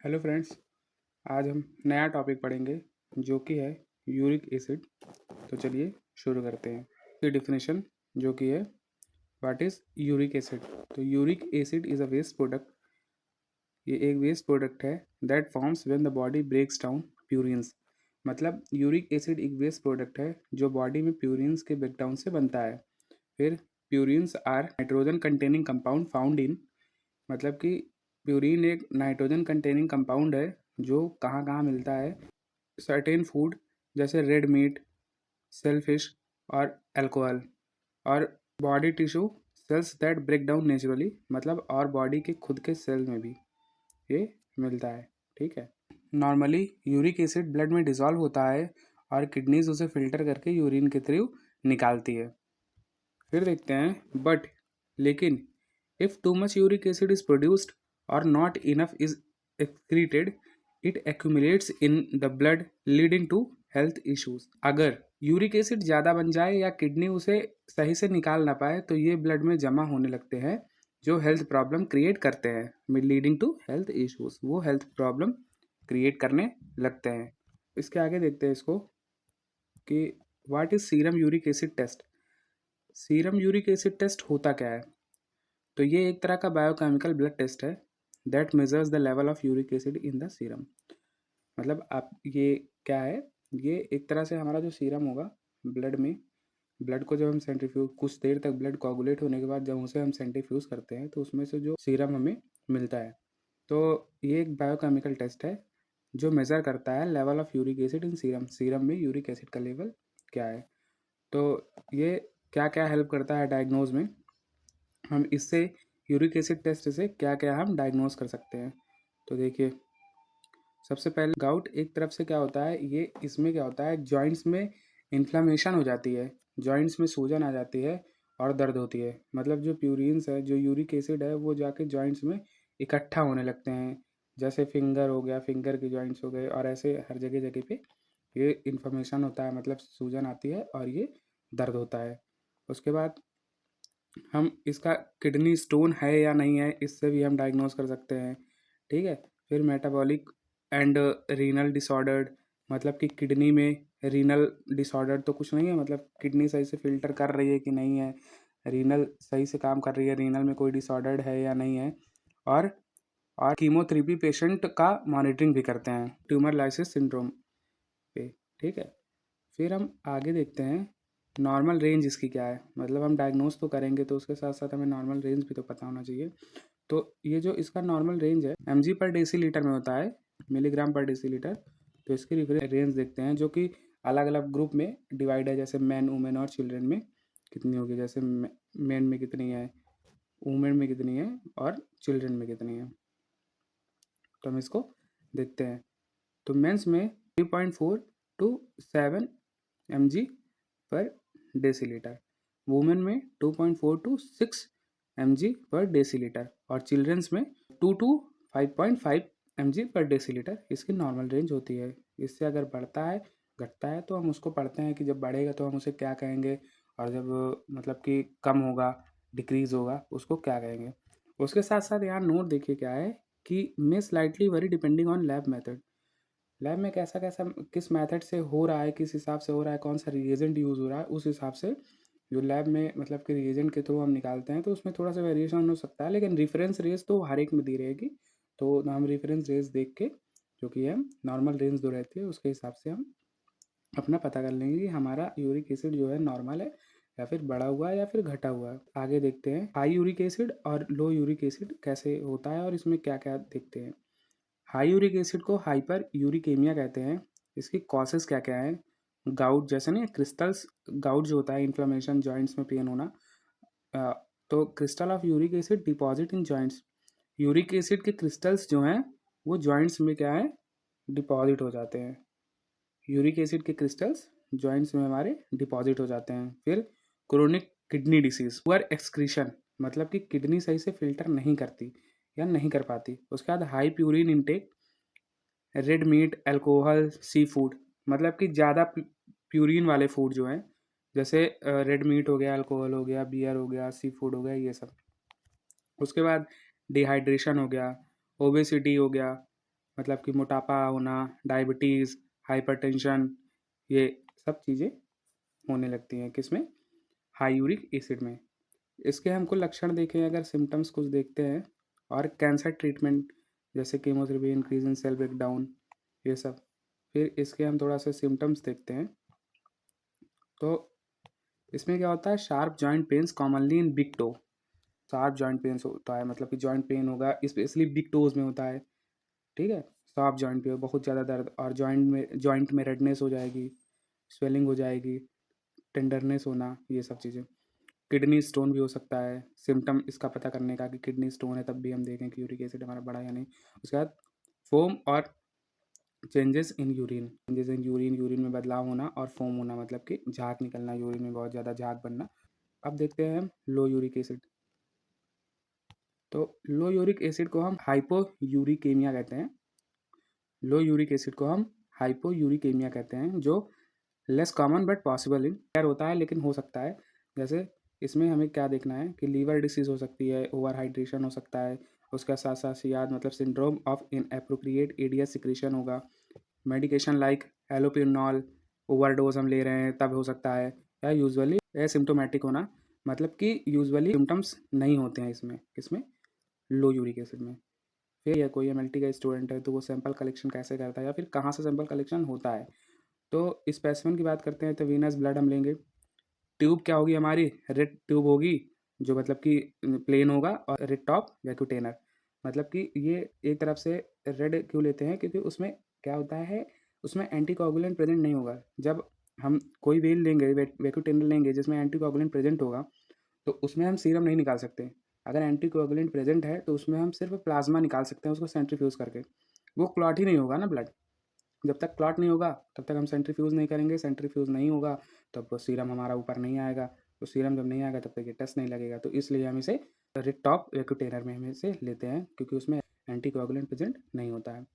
Hello friends, आज हम नया टॉपिक पढ़ेंगे जो कि है यूरिक एसिड। तो चलिए शुरू करते हैं। इसकी डिफिनेशन जो कि है व्हाट इज़ यूरिक एसिड। तो uric acid is a waste product. ये एक वेस्ट प्रोडक्ट है that forms when the body breaks down purines. मतलब यूरिक एसिड एक वेस्ट प्रोडक्ट है जो बॉडी में प्यूरिन्स के ब्रेकडाउन से बनता है। फिर purines are nitrogen containing compound found in, मतलब कि प्यूरिन एक नाइट्रोजन कंटेनिंग कंपाउंड है जो कहाँ कहाँ मिलता है। सर्टेन फूड जैसे रेड मीट, सेलफिश और अल्कोहल, और body tissue cells that break down naturally, मतलब और बॉडी के खुद के सेल में भी ये मिलता है। ठीक है। नॉर्मली यूरिक एसिड ब्लड में डिसॉल्व होता है और किडनीज उसे फिल्टर करके यूरिन के थ्रू निकालती है। फिर देखते हैं बट, लेकिन if too much uric acid is produced और not enough is excreted, it accumulates in the blood leading to health issues. अगर यूरिक एसिड ज़्यादा बन जाए या किडनी उसे सही से निकाल ना पाए तो ये ब्लड में जमा होने लगते हैं जो हेल्थ प्रॉब्लम क्रिएट करते हैं, लीडिंग टू हेल्थ इश्यूज। वो हेल्थ प्रॉब्लम क्रिएट करने लगते हैं। इसके आगे देखते हैं इसको कि what is serum uric acid test. Serum uric acid test होता क्या है? तो ये एक तरह का बायोकेमिकल ब्लड टेस्ट है that measures the level of uric acid in the serum. मतलब आप ये क्या है, ये एक तरह से हमारा जो सीरम होगा ब्लड में, ब्लड को जब हम सेंट्रीफ्यूज, कुछ देर तक ब्लड कोगुलेट होने के बाद जब उसे हम सेंट्रीफ्यूज करते हैं तो उसमें से जो सीरम हमें मिलता है, तो ये एक बायोकेमिकल टेस्ट है जो मेज़र करता है level of uric acid in serum. Serum में यूरिक एसिड का लेवल क्या है। तो ये क्या क्या हेल्प करता है डायग्नोज में, हम इससे यूरिक एसिड टेस्ट से क्या क्या हम डायग्नोज कर सकते हैं। तो देखिए, सबसे पहले गाउट एक तरफ से क्या होता है, ये इसमें क्या होता है, जॉइंट्स में इन्फ्लामेशन हो जाती है, जॉइंट्स में सूजन आ जाती है और दर्द होती है। मतलब जो प्यूरिन्स है, जो यूरिक एसिड है, वो जाके जॉइंट्स में इकट्ठा होने लगते हैं। जैसे फिंगर हो गया, फिंगर के जॉइंट्स हो गए, और ऐसे हर जगह जगह पे ये इन्फ्लामेशन होता है, मतलब सूजन आती है और ये दर्द होता है। उसके बाद हम इसका किडनी स्टोन है या नहीं है, इससे भी हम डायग्नोज कर सकते हैं। ठीक है। फिर मेटाबॉलिक एंड रीनल डिसऑर्डर्ड, मतलब कि किडनी में रीनल डिसऑर्डर तो कुछ नहीं है, मतलब किडनी सही से फिल्टर कर रही है कि नहीं है, रीनल सही से काम कर रही है, रीनल में कोई डिसऑर्डर है या नहीं है। और कीमोथेरेपी पेशेंट का मॉनिटरिंग भी करते हैं ट्यूमर लाइसिस सिंड्रोम पे। ठीक है। फिर हम आगे देखते हैं नॉर्मल रेंज इसकी क्या है। मतलब हम डायग्नोज तो करेंगे तो उसके साथ साथ हमें नॉर्मल रेंज भी तो पता होना चाहिए। तो ये जो इसका नॉर्मल रेंज है mg पर डेसीलीटर में होता है, मिलीग्राम पर डेसीलीटर। तो इसकी रेंज देखते हैं जो कि अलग अलग ग्रुप में डिवाइड है, जैसे मैन, वुमेन और चिल्ड्रन में कितनी होगी। जैसे मैन में कितनी है, वुमेन में कितनी है और चिल्ड्रन में कितनी है। तो हम इसको देखते हैं। तो मेंस में 3.4 टू 7 mg पर डेसीलीटर, वुमेन में 2.4 टू 6 mg पर डेसीलीटर, और चिल्ड्रंस में 2 टू 5.5 mg पर डेसीलीटर इसकी नॉर्मल रेंज होती है। इससे अगर बढ़ता है, घटता है, तो हम उसको पढ़ते हैं कि जब बढ़ेगा तो हम उसे क्या कहेंगे, और जब मतलब कि कम होगा, डिक्रीज होगा, उसको क्या कहेंगे। उसके साथ साथ यहाँ नोट देखिए क्या है कि may slightly vary depending on lab method. Lab में कैसा कैसा किस मेथड से हो रहा है, किस हिसाब से हो रहा है, कौन सा रिएजेंट यूज़ हो रहा है, उस हिसाब से जो लैब में मतलब कि रिएजेंट के थ्रू हम निकालते हैं तो उसमें थोड़ा सा वेरिएशन हो सकता है, लेकिन रेफरेंस रेंज तो हर एक में दी रहेगी। तो हम रेफरेंस रेंज देख के, जो कि है नॉर्मल रेंज जो रहती है, उसके हिसाब से हम अपना पता कर लेंगे कि हमारा यूरिक एसिड जो है नॉर्मल है या फिर बढ़ा हुआ है या फिर घटा हुआ है। आगे देखते हैं हाई यूरिक एसिड और लो यूरिक एसिड कैसे होता है और इसमें क्या क्या देखते हैं। हाई यूरिक एसिड को हाइपर यूरिकेमिया कहते हैं। इसकी कॉसेस क्या क्या है, गाउट जैसे नहीं, क्रिस्टल्स, गाउट जो होता है इन्फ्लेमेशन, जॉइंट्स में पेन होना। अ, तो crystal of uric acid deposit in joints. Uric acid के क्रिस्टल्स जो हैं वो जॉइंट्स में क्या है, डिपॉजिट हो जाते हैं। यूरिक एसिड के क्रिस्टल्स जॉइंट्स में हमारे डिपॉजिट हो जाते हैं। फिर chronic kidney disease, poor excretion, मतलब कि किडनी सही से फिल्टर नहीं करती या नहीं कर पाती। उसके बाद high purine intake, red meat, alcohol, seafood, मतलब कि ज़्यादा प्यूरिन वाले फूड जो हैं, जैसे रेड मीट हो गया, अल्कोहल हो गया, बियर हो गया, सी फूड हो गया, ये सब। उसके बाद डिहाइड्रेशन हो गया, ओबेसिटी हो गया, मतलब कि मोटापा होना, डायबिटीज़, हाइपरटेंशन, ये सब चीज़ें होने लगती हैं किसमें, हाई यूरिक एसिड में। इसके हमको लक्षण देखें अगर, सिम्टम्स कुछ देखते हैं, और कैंसर ट्रीटमेंट जैसे chemotherapy, increase in cell breakdown, ये सब। फिर इसके हम थोड़ा सा सिम्टम्स देखते हैं। तो इसमें क्या होता है, sharp joint pains commonly in big toe. Sharp joint pains होता है, मतलब कि जॉइंट पेन होगा, स्पेशली बिग टोज में होता है, ठीक है। शार्प जॉइंट पे बहुत ज़्यादा दर्द, और जॉइंट में रेडनेस हो जाएगी, स्वेलिंग हो जाएगी, टेंडरनेस होना, ये सब चीज़ें। किडनी स्टोन भी हो सकता है, सिम्टम इसका पता करने का कि किडनी स्टोन है तब भी हम देखें कि यूरिक एसिड हमारा बढ़ा या नहीं। उसके बाद फोम और यूरिन में बदलाव होना, और फोम होना मतलब कि झाग निकलना, यूरिन में बहुत ज़्यादा झाग बनना। अब देखते हैं हम लो यूरिक एसिड। तो लो यूरिक एसिड को हम हाइपोयूरिकेमिया कहते हैं। लो यूरिक एसिड को हम हाइपोयूरिकेमिया कहते हैं, जो less common but possible in यार होता है, लेकिन हो सकता है। जैसे इसमें हमें क्या देखना है कि लीवर डिसीज़ हो सकती है, ओवर हाइड्रेशन हो सकता है, उसका साथ साथ याद मतलब syndrome of inappropriate ADH secretion होगा, मेडिकेशन लाइक एलोपिनॉल ओवरडोज हम ले रहे हैं तब हो सकता है, या यूजुअली एसिम्टोमेटिक होना, मतलब कि यूजुअली सिम्टम्स नहीं होते हैं इसमें, किसमें, लो यूरिक एसिड में। फिर या कोई एमएलटी का स्टूडेंट है तो वो सैंपल कलेक्शन कैसे करता है, या फिर कहाँ से सैंपल कलेक्शन होता है। तो स्पेसिमेन की बात करते हैं तो वीनस ब्लड हम लेंगे। ट्यूब क्या होगी हमारी, रेड ट्यूब होगी, जो मतलब कि प्लेन होगा, और रेड टॉप वैक्यूटेनर। मतलब कि ये एक तरफ से रेड क्यों लेते हैं, क्योंकि उसमें क्या होता है, उसमें एंटीकोगुलेंट प्रेजेंट नहीं होगा। जब हम कोई वेन लेंगे, वैक्यूटेनर लेंगे जिसमें एंटीकोगुलेंट प्रेजेंट होगा, तो उसमें हम सीरम नहीं निकाल सकते। अगर एंटीकोगुलेंट प्रेजेंट है तो उसमें हम सिर्फ प्लाज्मा निकाल सकते हैं उसको सेंट्रीफ्यूज करके। वो क्लॉट ही नहीं होगा ना ब्लड। जब तक क्लॉट नहीं होगा तब तक हम सेंट्रीफ्यूज नहीं करेंगे, सेंट्रीफ्यूज नहीं होगा तब वो सीरम हमारा ऊपर नहीं आएगा। तो सीरम जब नहीं आएगा तब तक ये टेस्ट नहीं लगेगा। तो इसलिए हम इसे रेड टॉप वैक्यूटेनर में हम इसे लेते हैं, क्योंकि उसमें एंटीकोगुलेंट प्रेजेंट नहीं होता है।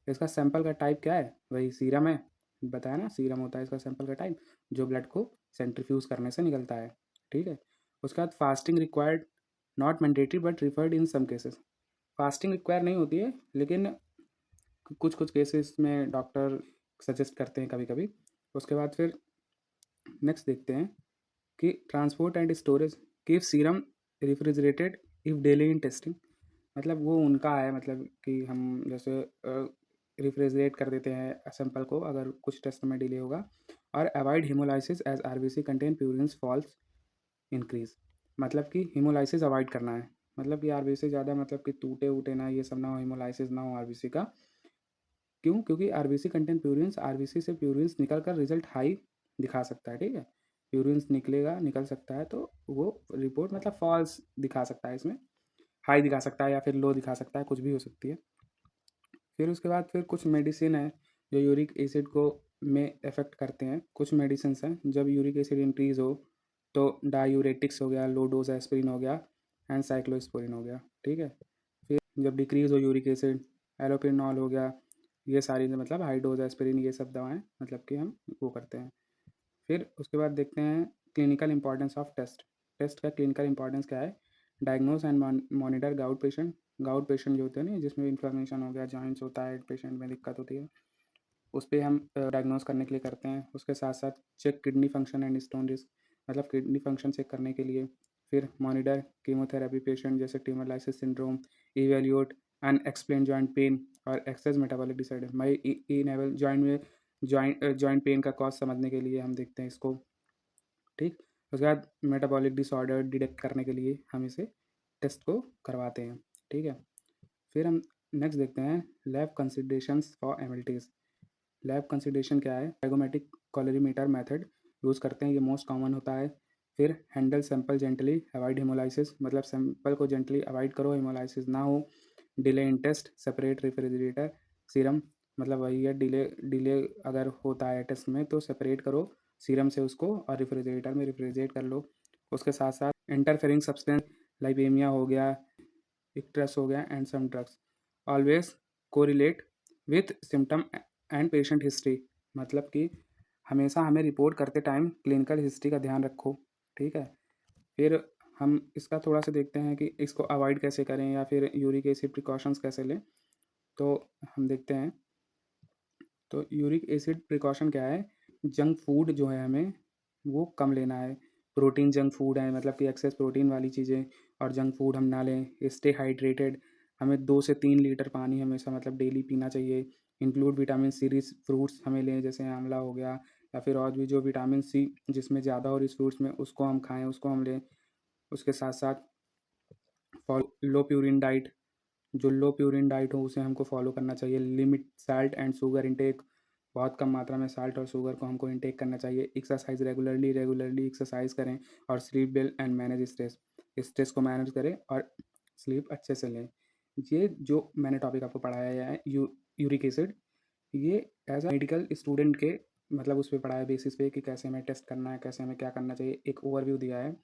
इसका सैंपल का टाइप क्या है, वही सीरम है, बताया ना, सीरम होता है इसका सैंपल का टाइप, जो ब्लड को सेंट्रीफ्यूज करने से निकलता है, ठीक है। उसके बाद fasting required, not mandatory but referred in some cases. Fasting require नहीं होती है, लेकिन कुछ कुछ केसेस में डॉक्टर सजेस्ट करते हैं कभी कभी। उसके बाद फिर नेक्स्ट देखते हैं कि transport and storage, keep serum refrigerated if daily in testing. मतलब वो उनका है, मतलब कि हम जैसे रिफ्रिजरेट कर देते हैं सैंपल को अगर कुछ टेस्ट में डिले होगा। और avoid haemolysis as RBC contain purines false increase. मतलब कि हीमोलाइसिस अवॉइड करना है, मतलब कि आरबीसी ज़्यादा, मतलब कि टूटे उटे ना, ये सब ना हो, हीमोलाइसिस ना हो आरबीसी का। क्यों, क्योंकि आरबीसी कंटेन प्यूरिन्स, आरबीसी से प्यूरिन्स निकल कर रिजल्ट हाई दिखा सकता है, ठीक है। प्यूरिन्स निकल सकता है तो वो रिपोर्ट मतलब फॉल्स दिखा सकता है, इसमें हाई दिखा सकता है या फिर लो दिखा सकता है, कुछ भी हो सकती है। फिर उसके बाद फिर कुछ मेडिसिन है जो यूरिक एसिड को में इफेक्ट करते हैं। कुछ मेडिसिन हैं जब यूरिक एसिड इंक्रीज हो तो डायूरेटिक्स हो गया, लो डोज एस्पिरिन हो गया, एंड साइक्लोस्पोरिन हो गया, ठीक है। फिर जब डिक्रीज हो यूरिक एसिड, एलोपिनॉल हो गया, ये सारी मतलब हाई डोज एस्पिरिन, ये सब दवाएं मतलब कि हम वो करते हैं। फिर उसके बाद देखते हैं clinical importance of test. Test का क्लिनिकल इंपॉर्टेंस क्या है, diagnose and monitor gout patient. Gout patient जो होते हैं ना, जिसमें इन्फ्लेमेशन हो गया, जॉइंट्स होता है, पेशेंट में दिक्कत होती है, उस पर हम डायग्नोज करने के लिए करते हैं। उसके साथ साथ check kidney function and stone risk, मतलब किडनी फंक्शन चेक करने के लिए। फिर मॉनिटर कीमोथेरेपी पेशेंट जैसे tumour lysis syndrome, evaluate unexplain joint pain और एक्सेस मेटाबॉलिक डिसऑर्डर। मैं इनेबल जॉइंट में जॉइंट पेन का कॉज समझने के लिए हम देखते हैं इसको, ठीक। उसके बाद मेटाबॉलिक डिसऑर्डर डिटेक्ट करने के लिए हम इसे टेस्ट को करवाते हैं, ठीक है। फिर हम नेक्स्ट देखते हैं lab considerations for MLTs. Lab consideration क्या है, डायगोमेटिक कॉलरीमीटर मेथड यूज़ करते हैं, ये मोस्ट कॉमन होता है। फिर handle sample gently, avoid haemolysis, मतलब सैंपल को जेंटली अवॉइड करो, हिमोलाइसिस ना हो। Delay in test, separate refrigerator serum, मतलब वही है, डिले डिले अगर होता है टेस्ट में तो सेपरेट करो सीरम से उसको, और रेफ्रिजरेटर में रेफ्रिजरेट कर लो। उसके साथ साथ इंटरफेरिंग सब्सटेंस, लाइपेमिया हो गया, इक्ट्रस हो गया, and some drugs always correlate with symptom and patient history. मतलब कि हमेशा हमें रिपोर्ट करते टाइम क्लिनिकल हिस्ट्री का ध्यान रखो, ठीक है। फिर हम इसका थोड़ा सा देखते हैं कि इसको अवॉइड कैसे करें, या फिर यूरिक एसिड प्रिकॉशंस कैसे लें। तो हम देखते हैं। तो यूरिक एसिड प्रिकॉशन क्या है? जंक फूड जो है हमें वो कम लेना है। प्रोटीन जंक फूड है, मतलब कि एक्सेस प्रोटीन वाली चीज़ें और जंक फूड हम ना लें। स्टे हाइड्रेटेड, हमें 2 से 3 लीटर पानी हमेशा मतलब डेली पीना चाहिए। Include vitamin C rich fruits हमें लें, जैसे आंवला हो गया या फिर और भी जो विटामिन सी जिसमें ज़्यादा हो रिच फ्रूट्स में, उसको हम खाएँ, उसको हम लें। उसके साथ-साथ लो प्यूरिन डाइट, जो लो प्यूरिन डाइट हो उसे हमको फॉलो करना चाहिए। Limit salt and sugar intake, बहुत कम मात्रा में साल्ट और शुगर को हमको इंटेक करना चाहिए। एक्सरसाइज रेगुलरली एक्सरसाइज करें और sleep well and manage stress, stress को मैनेज करें और स्लीप अच्छे से लें। ये जो मैंने टॉपिक आपको पढ़ाया है यूरिक एसिड, ये एज अ मेडिकल स्टूडेंट के मतलब उस पे पढ़ाया बेसिस पे कि कैसे हमें टेस्ट करना है, कैसे हमें क्या करना चाहिए, एक ओवरव्यू दिया है।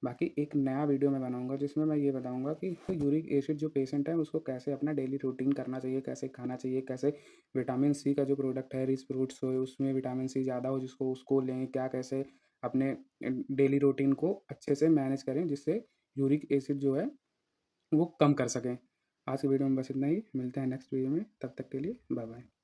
बाकी एक नया वीडियो मैं बनाऊंगा जिसमें मैं ये बताऊंगा कि यूरिक एसिड जो पेशेंट है उसको कैसे अपना डेली रूटीन करना चाहिए, कैसे खाना चाहिए, कैसे विटामिन सी का जो प्रोडक्ट है रिच फ्रूट्स हो उसमें विटामिन सी ज़्यादा हो जिसको उसको लें, क्या कैसे अपने डेली रूटीन को अच्छे से मैनेज करें जिससे यूरिक एसिड जो है वो कम कर सकें। आज की वीडियो में बस इतना ही, मिलते हैं नेक्स्ट वीडियो में, तब तक के लिए बाय बाय।